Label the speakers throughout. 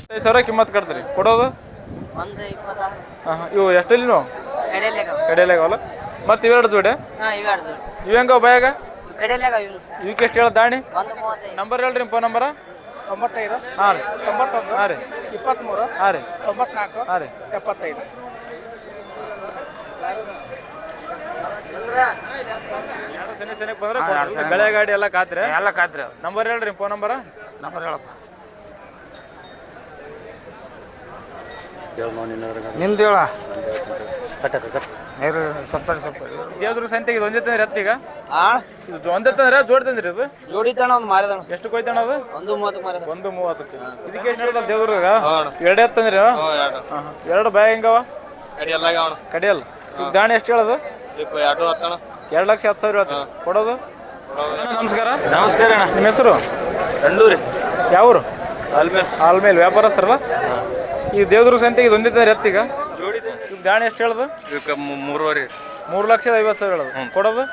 Speaker 1: 5,000 ಕಿಮ್ಮತ್ ಕಟ್ತೀರಿ ಕೊಡೋದು
Speaker 2: ಒಂದು 26.
Speaker 1: ಹಾಂ ಇವು ಎಷ್ಟಲ್ಲಿ ನೀವು
Speaker 2: ಕಡೆಯಲ್ಲಾಗ
Speaker 1: ಕಡೆಯಲ್ಲಾಗಲ್ಲ ಮತ್ತು ಇವೆರಡು ಜೋಡಿ
Speaker 2: ಇವೆರಡು ಜೋಡಿ
Speaker 1: ಇವು ಹೆಂಗವ ಬಾಯಾಗ
Speaker 2: ಕಡೆಯಲ್ಲಾಗ ಇವ್ರು
Speaker 1: ಇವಕ್ಕೆ ಎಷ್ಟು ಹೇಳ ದಾಣಿ
Speaker 2: ಒಂದು 35.
Speaker 1: ನಂಬರ್ ಹೇಳ್ರಿ ಫೋನ್ ನಂಬರ
Speaker 3: 95
Speaker 1: ಹಾಂ ರೀ
Speaker 3: 91
Speaker 1: ಹಾಂ ರೀ
Speaker 3: 23
Speaker 1: ಹಾಂ ರೀ
Speaker 3: 94
Speaker 1: ಹಾಂ ರೀ
Speaker 3: 75.
Speaker 1: ಸನಿ ಸನಿಗೆ ಬಂದ್ರೆ ಗಳೆ ಗಾಡಿ ಎಲ್ಲ ಕಾತ್ರಿ
Speaker 3: ಎಲ್ಲ ಕಾತ್ರಿ
Speaker 1: ನಂಬರ್ ಹೇಳ್ರಿ ಫೋನ್ ನಂಬರ
Speaker 3: ನಂಬರ್ ಹೇಳಪ್ಪ ನಿಮ್ದು ಹೇಳ
Speaker 1: ದೇವ್ರ ಸಂತೆಗೆ ಇದು ಒಂದೇ ತಂದ್ರಿ ಎತ್ತೀಗ
Speaker 3: ಆ
Speaker 1: ಇದು ಒಂದೇ ತಂದ್ರೆ ಜೋಡಿ ತಂದ್ರಿ ಇದು
Speaker 3: ಜೋಡಿ ತಣ ಒಂದು ಮಾರಿದಣ
Speaker 1: ಎಷ್ಟು ಕೊಯ್ತಾಣ ಅದು
Speaker 3: ಒಂದು 30 ಮಾರಿದ
Speaker 1: 1:30. ಇದಕ್ಕೆ ಎಷ್ಟು ಹೇಳ್ದಲ್ಲ ದೇವ್ರಾಗ ಎರಡು ಎತ್ತಂದ್ರಿ ಎರಡು ಬಾಯ ಹೆಂಗವ ಕಡಿಯಲ್ಲ ಈಗ ದಾಣಿ ಎಷ್ಟು ಹೇಳೋದು 2,10,000 ಹೇಳ್ತಾರೆ ಕೊಡೋದು. ನಮಸ್ಕಾರ
Speaker 3: ನಮಸ್ಕಾರ ಅಣ್ಣ
Speaker 1: ನಿಮ್ಮ ಹೆಸರು
Speaker 3: ಕಂಡೂರಿ
Speaker 1: ಯಾವ್ರು
Speaker 3: ಆಲ್ಮೇಲ್
Speaker 1: ಆಲ್ಮೇಲೆ ವ್ಯಾಪಾರಸ್ಥರಲ್ಲ ಈ ದೇವ್ರ ಸಂತೆಗೆ ಇದು ಒಂದೇ ತಂದ್ರೆ ಎತ್ತೀಗ
Speaker 3: ಜೋಡಿ
Speaker 1: ಈಗ ದಾಣಿ ಎಷ್ಟು ಹೇಳೋದು
Speaker 3: 3.5
Speaker 1: 3,50,000 ಹೇಳೋದು ಕೊಡೋದು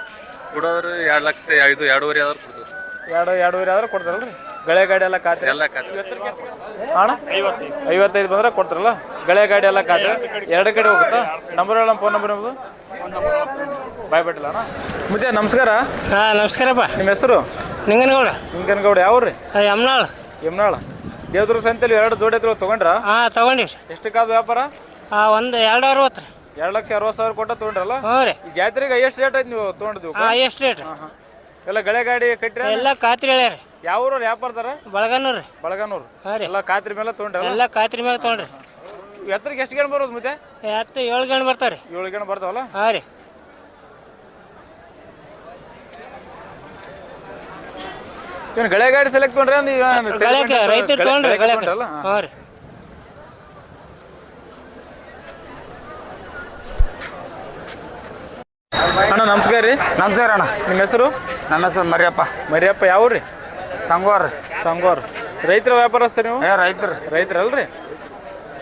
Speaker 3: ಕೊಡೋರು 2,05,000 2.5 ಆದ್ರೆ ಕೊಡ್ತೀವಿ
Speaker 1: 2.5 ಆದ್ರೆ ಕೊಡ್ತಾರಲ್ರಿ ಗಳೆ ಗಾಡಿ ಎಲ್ಲ ಖಾತೆ
Speaker 3: ಎಲ್ಲ ಖಾತೆ
Speaker 1: ಅಣ್ಣ 55 ಬಂದ್ರೆ ಕೊಡ್ತಾರಲ್ಲ ಗಳೆ ಗಾಡಿ ಎಲ್ಲ ಖಾತೆ ಎರಡು ಕಡೆ ಹೋಗುತ್ತಾ ನಂಬರ್ ಹೇಳ ಫೋನ್ ನಂಬರ್ ನಿಮ್ಮದು ಬಾಯ್ ಬಿಟ್ಟಿಲ್ಲ ಅಣ್ಣ ಮುಜೆ ನಮಸ್ಕಾರ
Speaker 2: ಹಾಂ ನಮಸ್ಕಾರಪ್ಪ.
Speaker 1: ನಿಮ್ಮ ಹೆಸರು
Speaker 2: ನಿಂಗನಗೌಡ
Speaker 1: ಹಿಂಗನಗೌಡ ಯಾವ್ರಿ
Speaker 2: ಯಮ್ನಾಳ್.
Speaker 1: ಯಮ್ನಾಳ ದೇವ್ರ ಸಂತೆಲಿ ಎರಡು ಜೋಡಿ ಎತ್ತುಗಳು ತೊಗೊಂಡ್ರ
Speaker 2: ಹಾಂ ತಗೊಂಡಿವ್ರಿ.
Speaker 1: ಎಷ್ಟಕ್ಕಾದ ವ್ಯಾಪಾರ
Speaker 2: ಒಂದು 260 ರೀ.
Speaker 1: 2,60,000 ಕೊಟ್ಟ ತೊಗೊಂಡ್ರಲ್ಲ
Speaker 2: ಹ್ಞೂ ರೀ.
Speaker 1: ಈ ಜಾತ್ರೆಗೆ ಎಷ್ಟು ರೇಟ್ ಆಯ್ತು ನೀವು ತೊಗೊಂಡಿದ್ವು
Speaker 2: ಎಷ್ಟು ರೇಟ್?
Speaker 1: ಎಲ್ಲ ಗಳೆ ಗಾಡಿ ಕಟ್ಟ್ರಿ
Speaker 2: ಎಲ್ಲ ಖಾತ್ರಿ ಹೇಳ್ಯಾರ.
Speaker 1: ಯಾವ್ರು ವ್ಯಾಪಾರದಾರ
Speaker 2: ಬಳಗನೂರು ರೀ.
Speaker 1: ಬಳಗನೂರು
Speaker 2: ಹಾಂ ರೀ.
Speaker 1: ಎಲ್ಲ ಖಾತ್ರಿ ಮೇಲೆ ತೊಗೊಂಡ್ರಲ್ಲ
Speaker 2: ಎಲ್ಲ ಖಾತ್ರಿ ಮ್ಯಾಗ ತೊಗೊಂಡ್ರಿ.
Speaker 1: ಎತ್ತರಿಗೆ ಎಷ್ಟು ಗೇಣ್ ಬರೋದು ಮತ್ತೆ
Speaker 2: 7 ಗಂಟೆ ಬರ್ತಾವ್ರಿ.
Speaker 1: 7 ಗೇಣ್ ಬರ್ತಾವಲ್ಲ
Speaker 2: ಹಾಂ ರೀ.
Speaker 1: ಏನು ಗಳೆ ಗಾಡಿ ಸೆಲೆಕ್ಟ್ ತೊಗೊಂಡ್ರೆ
Speaker 2: ಗಳಕ್ಕೆ ರೈತರು ತೊಗೊಂಡ್ರಿ ಗಳಕ್ಕೆ. ಹಾಂ ರೀ.
Speaker 1: ಅಣ್ಣ ನಮಸ್ಕಾರ ರೀ.
Speaker 3: ನಮಸ್ಕಾರ ಅಣ್ಣ
Speaker 1: ನಿಮ್ಮ ಹೆಸರು
Speaker 3: ನಮ್ಮ ಹೆಸರು ಮರಿಯಪ್ಪ
Speaker 1: ಮರಿಯಪ್ಪ ಯಾವ್ರಿ
Speaker 3: ಸಂಗೋರ್
Speaker 1: ಸಂಗೋರ್ ರೈತರ ವ್ಯಾಪಾರಸ್ತಾರೆ ನೀವು
Speaker 3: ರೈತರು
Speaker 1: ರೈತರಲ್ರಿ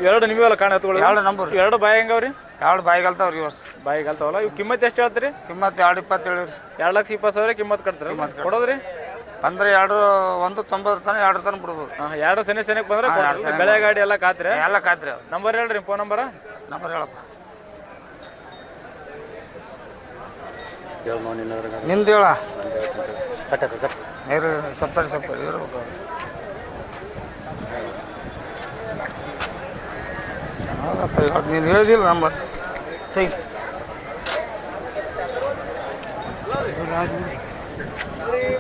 Speaker 1: ಎರಡು ನಿಮಗೆಲ್ಲ ಕಾಣ ಎತ್ತುಗಳು
Speaker 3: ಎರಡು ನಂಬರ್
Speaker 1: ಎರಡು ಬಾಯಿ ಹೆಂಗವ್ರಿ
Speaker 3: ಎರಡು ಬಾಯಿಗೆ ಅಲ್ತಾವ್ರಿ ಈ ವರ್ಷ
Speaker 1: ಬಾಯಿಗೆ ಅಲ್ತಾವಲ್ಲ ಇವು ಕಿಮ್ಮತ್ ಎಷ್ಟು ಹೇಳ್ತೀರಿ
Speaker 3: ಕಿಮ್ಮತ್ತು 2.27 ರೀ
Speaker 1: 2,20,000 ಕಿಮ್ಮತ್ ಕಟ್ತೀರಿ ಕೊಡೋದ್ರಿ
Speaker 3: ಅಂದ್ರೆ 1.90 ತನ 2 ತನ ಬಿಡ್ಬೋದು.
Speaker 1: ಎರಡು ಸನಿ ಸನಿಗೆ ಬಂದ್ರೆ ಕೊಡ್ತೀರಿ. ಗಳೆ ಗಾಡಿ ಎಲ್ಲ ಕಾತ್ರಿ
Speaker 3: ಎಲ್ಲ ಖಾತ್ರಿ
Speaker 1: ನಂಬರ್ ಹೇಳ್ರಿ ಫೋನ್ ನಂಬರ
Speaker 3: ನಂಬರ್ ಹೇಳಪ್ಪ ನಿಮ್ದು ಹೇಳ ಸಪ್ಪರಿ ಇರ್ಬೇಕು ನೀನು ಹೇಳಿದಿಲ್ಲ ನಂಬರ್ ತೆಗಿ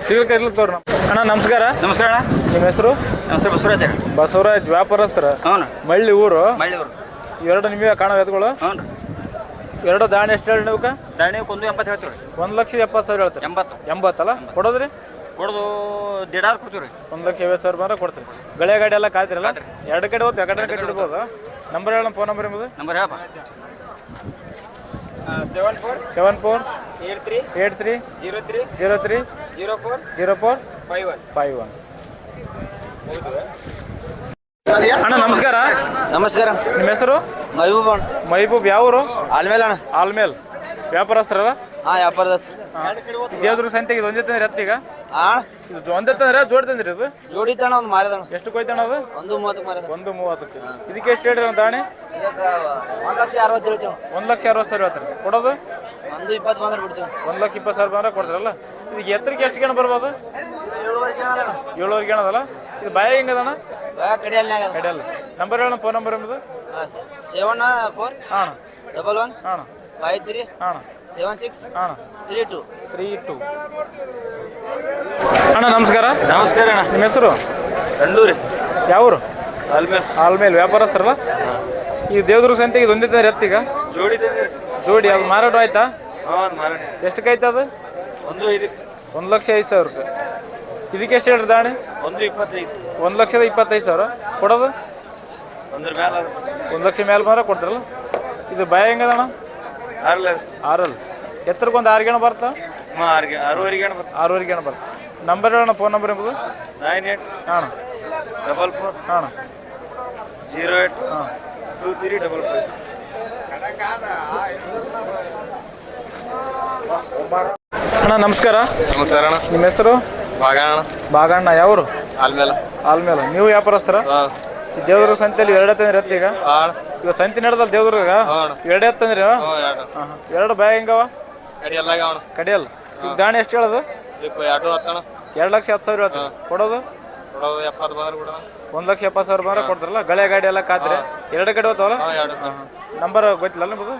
Speaker 1: ಸಿಗಕ್ಕೆ ಇರ್ಲಿ ತೋರಿ ಅಣ್ಣ ನಮಸ್ಕಾರ
Speaker 3: ನಮಸ್ಕಾರ ಅಣ್ಣ
Speaker 1: ನಿಮ್ಮ ಹೆಸರು
Speaker 3: ನಮ್ಮ ಹೆಸರು ಬಸವರಾಜ
Speaker 1: ಬಸವರಾಜ್ ವ್ಯಾಪಾರಸ್ಥರ
Speaker 3: ಹ್ಞೂ
Speaker 1: ಮಳ್ಳಿ ಊರು
Speaker 3: ಮಳ್ಳಿಯವರು
Speaker 1: ಎರಡು ನಿಮಗೆ ಕಾಣೋ ಎತ್ತುಗಳು
Speaker 3: ಹ್ಞೂ ರೀ
Speaker 1: ಎರಡು ದಾಣಿ ಎಷ್ಟು ಹೇಳಿ ನೀವು
Speaker 3: ದಾಣಿಗೆ 1.70 ಹೇಳ್ತೀವಿ ರೀ
Speaker 1: 1,70,000 ಹೇಳ್ತಾರೆ
Speaker 3: 80
Speaker 1: ಅಲ್ಲ ಕೊಡೋದ್ರಿ
Speaker 3: ಕೊಡೋದು 1.5 ಕೊಡ್ತೀವಿ ರೀ
Speaker 1: 1,50,000 ಬಂದ್ರೆ ಕೊಡ್ತೀರಿ ಗಳೆ ಗಾಡಿ ಎಲ್ಲ ಕಾಯ್ತಿರಲ್ಲ ಎರಡು ಕಡೆ ಹೋಗ್ತೀವಿ ಕಡೆ ಕಡೆ ಇಡ್ಬೋದು ನಂಬರ್ ಹೇಳ ಫೋನ್ ನಂಬರ್ ನಿಮ್ಮದು
Speaker 3: ನಂಬರ್ ಹೇಳಪ್ಪ
Speaker 1: 74 83 03 04 51. ಅಣ್ಣ ನಮಸ್ಕಾರ
Speaker 3: ನಮಸ್ಕಾರ
Speaker 1: ನಿಮ್ಮ ಹೆಸರು
Speaker 3: ಮೈಬೂಬ್
Speaker 1: ಮೈಬೂಬ್ ಯಾವರು
Speaker 3: ಆಲ್ಮೇಲೆ ಅಣ್ಣ
Speaker 1: ಆಲ್ಮೇಲ್ ವ್ಯಾಪಾರಸ್ಥರಲ್ಲ
Speaker 3: ಹಾಂ ವ್ಯಾಪಾರದಸ್ತ
Speaker 1: ದೇವ್ರ ಸಂತೆಗೆ ಇದು ಒಂದೇ ತಂದ್ರೆ ಎತ್ತೀಗ
Speaker 3: ಹಾಂ
Speaker 1: ಇದು ಒಂದೇ ತಂದ್ರೆ ಜೋಡಿ ತಂದ್ರಿ ಇದು
Speaker 3: ಜೋಡಿ ತಣ ಒಂದು ಮಾರಿದಣ
Speaker 1: ಎಷ್ಟು ಕೊಯ್ತಾಣ ಅದು
Speaker 3: 1.30 ಮಾರಿದ
Speaker 1: 1:30. ಇದಕ್ಕೆ ಎಷ್ಟು ಹೇಳ್ರಿ ಒಂದು ದಾಣಿ
Speaker 3: 1,60,000 ಹೇಳ್ತೀವಿ
Speaker 1: 1,60,000 ಹೇಳ್ತಾರೆ ಕೊಡೋದು
Speaker 3: 1.20 ಬಂದ್ರೆ ಬಿಡ್ತೀವಿ
Speaker 1: 1,20,000 ಬಂದ್ರೆ ಕೊಡ್ತಾರಲ್ಲ ಇದಕ್ಕೆ ಎತ್ತರಿಗೆ ಎಷ್ಟು ಗೇಣ ಬರ್ಬೋದು 7 ಗೇಣದಲ್ಲ ಇದು ಬಾಯ ಹೆಂಗದಣ್ಣ
Speaker 3: ಕಡೆಯಲ್ಲಿ
Speaker 1: ಕಡೆಯಲ್ಲ ನಂಬರ್ ಹೇಳ ಫೋನ್ ನಂಬರ್ ಎಂಬುದು
Speaker 3: 74
Speaker 1: ಹಾಂ
Speaker 3: 11
Speaker 1: ಹಾಂ
Speaker 3: 53
Speaker 1: ಹಾಂ
Speaker 3: 76
Speaker 1: ಹಾಂ
Speaker 3: 32.
Speaker 1: ಅಣ್ಣ ನಮಸ್ಕಾರ
Speaker 3: ನಮಸ್ಕಾರ ಅಣ್ಣ
Speaker 1: ನಿಮ್ಮ ಹೆಸರು
Speaker 3: ಕಂಡೂರಿ
Speaker 1: ಯಾವರು
Speaker 3: ಆಲ್ಮೇಲ್
Speaker 1: ಆಲ್ಮೇಲೆ ವ್ಯಾಪಾರಸ್ಥರಲ್ಲ ಈ ದೇವ್ರ ಸಂತೆಗೆ ಇದು ಒಂದೇ ತಂದ್ರೆ ಎತ್ತೀಗ
Speaker 3: ಜೋಡಿ
Speaker 1: ಜೋಡಿ ಅದು ಮಾರಾಟ ಆಯ್ತಾ
Speaker 3: ಹಾಂ ಮಾರ
Speaker 1: ಎಷ್ಟಕ್ಕೆ ಅದು 1,05,000 ರೂಪಾಯಿ. ಇದಕ್ಕೆ ಎಷ್ಟು ಹೇಳ್ರಿ ದಾಣಿ
Speaker 3: 1.25
Speaker 1: 1,25,000 ಕೊಡೋದು 1,00,000 ಮೇಲೆ ಮಾರ ಕೊಡ್ತಾರಲ್ಲ ಇದು ಬಾಯ ಹೆಂಗದಣ್ಣ 6 ಎತ್ತರಕ್ಕೊಂದು 6 ಗೇಣ ಬರ್ತಾ 6 ಗೇಣ ಬರ್ತಾ ನಂಬರ್ ಹೇಳೋಣ ಫೋನ್ ನಂಬರ್ ಎಂಬುದು
Speaker 3: 98
Speaker 1: ಹಾಂ
Speaker 3: 44
Speaker 1: ಹಾಂ
Speaker 3: 08
Speaker 1: ಹಾಂ
Speaker 3: 2355.
Speaker 1: ಅಣ್ಣ ನಮಸ್ಕಾರ
Speaker 3: ನಮಸ್ಕಾರ ಅಣ್ಣ
Speaker 1: ನಿಮ್ಮ ಹೆಸರು
Speaker 3: ಭಾಗಣ್ಣ
Speaker 1: ಬಾಗಣ್ಣ ಯಾವರು
Speaker 3: ಆಲ್ಮೇಲೆ
Speaker 1: ಆಲ್ಮೇಲೆ ನೀವು ವ್ಯಾಪಾರಸ್ಥರ ಈ ದೇವ್ದುರ್ಗ ಸಂತೆಯಲ್ಲಿ ಎರಡು ಎತ್ತಂದ್ರಿ ಎತ್ತ ಈಗ ಇವಾಗ ಸಂತೆ ನಡೆದಲ್ಲ ದೇವ್ದುರ್ಗ ಎರಡು ಎತ್ತಂದ್ರಿ ಎರಡು ಬ್ಯಾಗ್ ಹೆಂಗವ ಕಡಿಯಲ್ಲ ಈಗ ದಾಣಿ ಎಷ್ಟು ಹೇಳೋದು 2,10,000 ಹೇಳ್ತಾರೆ ಕೊಡೋದು 1,70,000 ಬಂದ್ರೆ ಕೊಡ್ತಾರಲ್ಲ ಗಳೆ ಗಾಡಿ ಎಲ್ಲ ಕಾತ್ರಿ ಎರಡು ಕಡೆ ಹೋಗ್ತಾವಲ್ಲ ನಂಬರ್ ಗೊತ್ತಿಲ್ಲ ನಿಮ್ಮದು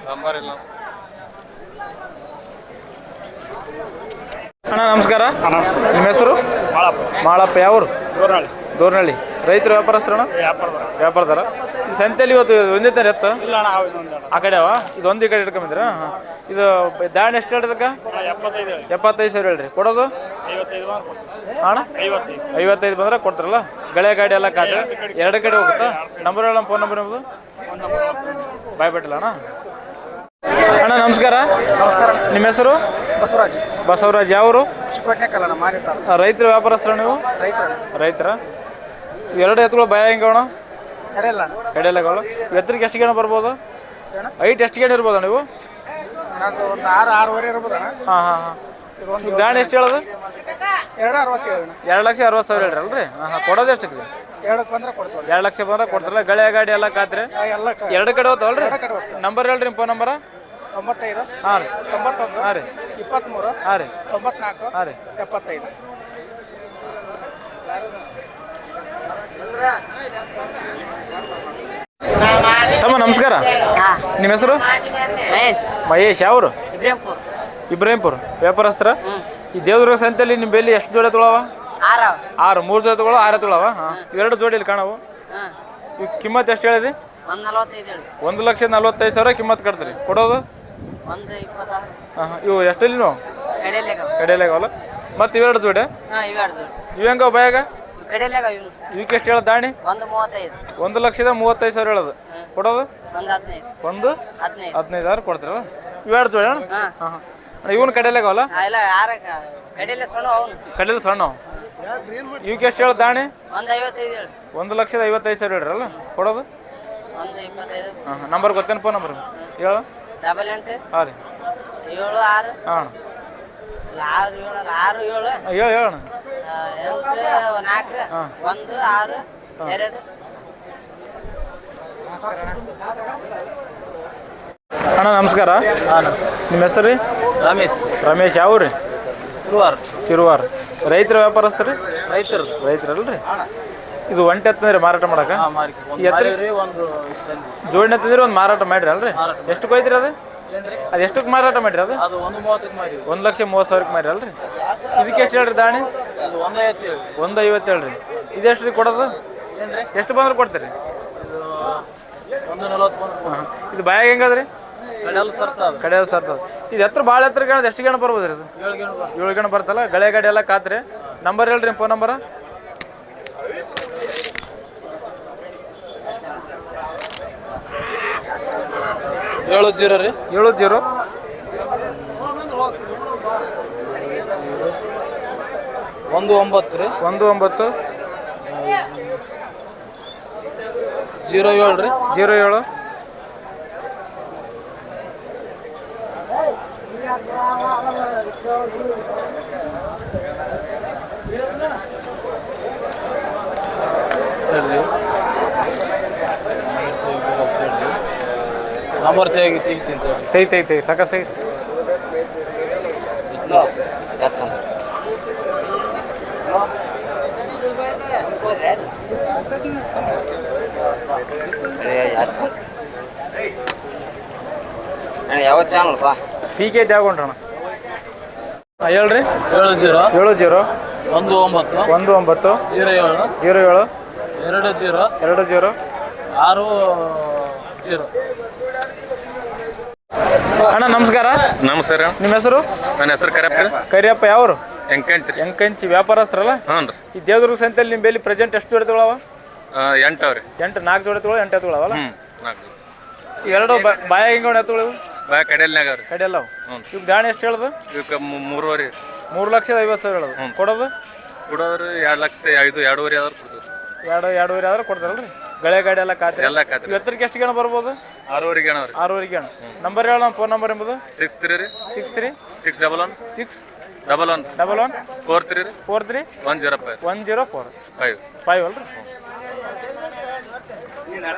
Speaker 1: ಅಣ್ಣ ನಮಸ್ಕಾರ ನಿಮ್ಮ ಹೆಸರು ಮಾಳಪ್ಪ ಯಾವರು ದೂರ್ನಳ್ಳಿ ರೈತರು ವ್ಯಾಪಾರಸ್ಥರಣ ವ್ಯಾಪಾರದಾರ ಈ ಸಂತೆಯಲ್ಲಿ ಇವತ್ತು ಒಂದೇ ತರ ಎತ್ತ ಆ ಕಡೆ ಅವ ಇದು ಒಂದು ಈ ಕಡೆ ಇಟ್ಕೊಂಬಂದಿರ ಇದು ದಾಣಿ ಎಷ್ಟು ಹೇಳಿದಕ್ಕ 75,000 ಹೇಳ್ರಿ ಕೊಡೋದು ಅಣ್ಣ 55 ಬಂದ್ರೆ ಕೊಡ್ತಾರಲ್ಲ ಗಳೆ ಗಾಡಿ ಎಲ್ಲ ಕಾದ್ರೆ ಎರಡು ಕಡೆ ಹೋಗುತ್ತಾ ನಂಬರ್ ಹೇಳ ಫೋನ್ ನಂಬರ್ ನಿಮ್ಮದು ಬಾಯ್ ಬಿಟ್ಟಿಲ್ಲ ಅಣ್ಣ ಅಣ್ಣ ನಮಸ್ಕಾರ ನಿಮ್ಮ ಹೆಸರು ಬಸವರಾಜ್ ಯಾವರು ರೈತರ ವ್ಯಾಪಾರಸ್ಥರ ನೀವು ರೈತರ ಎರಡು ಎತ್ತುಗಳು ಭಯ ಹೆಂಗವಣ ಕಡೆಯಲ್ಲಗಳು ಎತ್ತರಿಗೆ ಎಷ್ಟು ಗೇಣ ಬರ್ಬೋದು ಐಟ್ ಎಷ್ಟು ಗೇಣ ಇರ್ಬೋದ ನೀವು ದಾಣಿ ಎಷ್ಟು ಹೇಳೋದು 2,60,000 ಹೇಳ್ರಲ್ರಿ ಕೊಡೋದು ಎಷ್ಟಕ್ಕೆ 2 ಲಕ್ಷ ಬಂದ್ರೆ ಕೊಡ್ತಾರಲ್ಲ ಗಳೆ ಗಾಡಿ ಎಲ್ಲ ಕಾತ್ರೆ ಎರಡು ಕಡೆ ಹೋಗ್ತಾವಲ್ರಿ ನಂಬರ್ ಹೇಳ್ರಿ ನಿಮ್ಮ ಫೋನ್ ನಂಬರ
Speaker 3: 95
Speaker 1: ಹಾಂ ರೀ
Speaker 3: 91
Speaker 1: ಹಾಂ ರೀ
Speaker 3: 23
Speaker 1: ಹಾಂ ರೀ
Speaker 3: 94
Speaker 1: ಹಾಂ ರೀ
Speaker 3: 75
Speaker 1: ತಮ್ಮ ನಮಸ್ಕಾರ ನಿಮ್ಮ ಹೆಸರು ಮಹೇಶ್ ಯಾವರು ಇಬ್ರಾಹಿಂಪುರ ವ್ಯಾಪಾರಸ್ಥರ ಈ ದೇವದುರ್ಗ ಸಂತೆಯಲ್ಲಿ ನಿಮ್ಮ ಬೆಲ್ಲಿ ಎಷ್ಟು ಜೋಡಿ ತೊಳವ 6 3 ಜೋಡಿ ತೊಗೊಳ 6 ತೊಳವ ಇವೆರಡು ಜೋಡಿಯಲ್ಲಿ ಕಾಣವು ಈ ಕಿಮ್ಮತ್ ಎಷ್ಟು ಹೇಳಿದೆ 1,45,000 ಕಿಮ್ಮತ್ ಕಟ್ತೀರಿ ಕೊಡೋದು ಇವು ಎಷ್ಟಲ್ಲಿ ನೀವು ಕಡೆಯಲ್ಲಾಗವಲ್ಲ ಮತ್ತು ಇವೆರಡು ಜೋಡಿ ಇವು ಹೆಂಗವ ಬಾಯಾಗ ಇವಕ್ಕೆ ಎಷ್ಟು ಹೇಳೋದು ದಾಣಿ 1,35,000 ಹೇಳೋದು ಕೊಡೋದು 15,000 ಕೊಡ್ತೀರಲ್ಲ ಇವೆರಡು ಜೋಡಿ ಅಣ್ಣ ಹಾಂ ಇವನು ಕಡೆಯಲ್ಲಾಗವಲ್ಲ ಕಡೆಯಲ್ಲಿ ಸಣ್ಣ ಇವಕ್ಕೆ ಎಷ್ಟು ಹೇಳೋದು ದಾಣಿ 1,55,000 ಹೇಳ್ರಲ್ಲ ಕೊಡೋದು ಹಾಂ ನಂಬರ್ ಗೊತ್ತೇನು ಫೋನ್ ನಂಬರ್ ಹೇಳು
Speaker 2: 88
Speaker 1: ಹಾಂ ರೀ
Speaker 2: 76
Speaker 1: ಹಾಂ ಹೇಳು ಹೇಳೋಣ
Speaker 2: 4 1 6 2
Speaker 1: ಅಣ್ಣ ನಮಸ್ಕಾರ ನಿಮ್ಮ ಹೆಸರು ರೀ ರಮೇಶ್ ಯಾವ ರೀ ಶಿರುವಾರ ರೈತರ ವ್ಯಾಪಾರಸ್ಥರು ರೈತರಲ್ರಿ ಇದು ಒಂಟೆ ಎತ್ತಂದ್ರಿ ಮಾರಾಟ ಮಾಡಕ ಜೋಡಿನ ಎತ್ತಂದ್ರಿ ಒಂದು ಮಾರಾಟ ಮಾಡ್ರಿ ಅಲ್ರಿ ಎಷ್ಟು ಕೊಯ್ತೀರಿ ಅದು ಎಷ್ಟಕ್ಕೆ ಮಾರಾಟ ಮಾಡ್ರಿ ಅದು 1,30,000 ಮಾಡ್ರಿ ಅಲ್ರಿ ಇದಕ್ಕೆ ಎಷ್ಟು ಹೇಳ್ರಿ ದಾಣಿ 1,50 ಹೇಳ್ರಿ ಇದೆಷ್ಟು ರೀ ಕೊಡೋದು ಎಷ್ಟು ಬಂದ್ರೆ ಕೊಡ್ತೀರಿ ಇದು ಬಾಯಾಗ ಹೆಂಗದ್ರಿ ಕಡೆಯಲ್ಲಿ ಸರ್ತದ ಇದು ಎತ್ತರ ಭಾಳ ಎತ್ತರ ಕಾಣದ ಎಷ್ಟು ಗಣ ಬರ್ಬೋದು ರೀ ಅದು 7 ಗಣ ಬರ್ತಲ್ಲ ಗಳೆ ಗಾಡಿ ಎಲ್ಲ ಕಾತ್ರಿ ನಂಬರ್ ಹೇಳ್ರಿ ಫೋನ್ ನಂಬರ
Speaker 2: 70 ರೀ
Speaker 1: 70
Speaker 2: 19 ರೀ
Speaker 1: 19
Speaker 2: 07 ರೀ
Speaker 1: 07
Speaker 2: ನಂಬರ್ ತೆಗಿ
Speaker 1: ಸಾಕಷ್ಟು
Speaker 2: ಯಾವ ಚಾನಲ್ಪಾ
Speaker 1: PK ತಗೊಂಡ್ರಣ ಹೇಳ್ರಿ
Speaker 2: 70
Speaker 1: 19
Speaker 2: 07
Speaker 1: 07 20
Speaker 2: 60
Speaker 1: ಅಣ್ಣ ನಮಸ್ಕಾರ ನಿಮ್ಮ ಹೆಸರು
Speaker 4: ನನ್ನ ಹೆಸರು
Speaker 1: ಕರಿಯಪ್ಪ ಯಾವರು
Speaker 4: ಎಂಕಂಚಿ
Speaker 1: ವ್ಯಾಪಾರಸ್ಥರಲ್ಲ
Speaker 4: ಹ್ಞೂ ರೀ
Speaker 1: ಈ ದೇವದುರ್ಗ ಸಂತೆಯಲ್ಲಿ ನಿಮ್ಮ ಬೆಲ್ಲಿ ಪ್ರೆಸೆಂಟ್ ಎಷ್ಟು ಜೋಡಿ ತೊಗೊಳವ
Speaker 4: 8 ಅವ್ರಿ
Speaker 1: 4 ಜೋಡಿ ತೊಗೊಳ 8 ತೊಗೊಳವಲ್ಲ
Speaker 4: 4
Speaker 1: ಎರಡು ಬಾಯ ಹಿಂಗ ಎತ್ತುಗಳು
Speaker 4: ಕಡೆಯಲ್ನಾಗ ಅವ್ರಿ
Speaker 1: ಕಡೆಯಲ್ಲ ಇವ್ ದಾಣಿ ಎಷ್ಟು ಹೇಳೋದು
Speaker 4: ಇವಕ್ಕೆ 3,50,000
Speaker 1: 3,50,000 ಹೇಳೋದು ಕೊಡೋದು
Speaker 4: ಕೊಡೋರು 2,05,000 2,500 ಆದ್ರೆ ಕೊಡ್ತೀವಿ
Speaker 1: 2,500 ಆದ್ರೆ ಕೊಡ್ತಾರಲ್ರಿ ಗಳೆ ಗಾಡಿ ಎಲ್ಲ ಕಾತ್ರಿ ಎತ್ತರಕ್ಕೆ ಎಷ್ಟು ಗಣ ಬರ್ಬೋದು
Speaker 4: 6,500 ಗಣ ಅವ್ರಿ
Speaker 1: 6,500 ಗಣ ನಂಬರ್ ಹೇಳ ಫೋನ್ ನಂಬರ್ ಎಂಬುದು
Speaker 4: 63
Speaker 1: 63
Speaker 4: 611
Speaker 1: 11
Speaker 4: 43
Speaker 1: 43
Speaker 4: 104
Speaker 1: 104 5 ಅಲ್ರಿ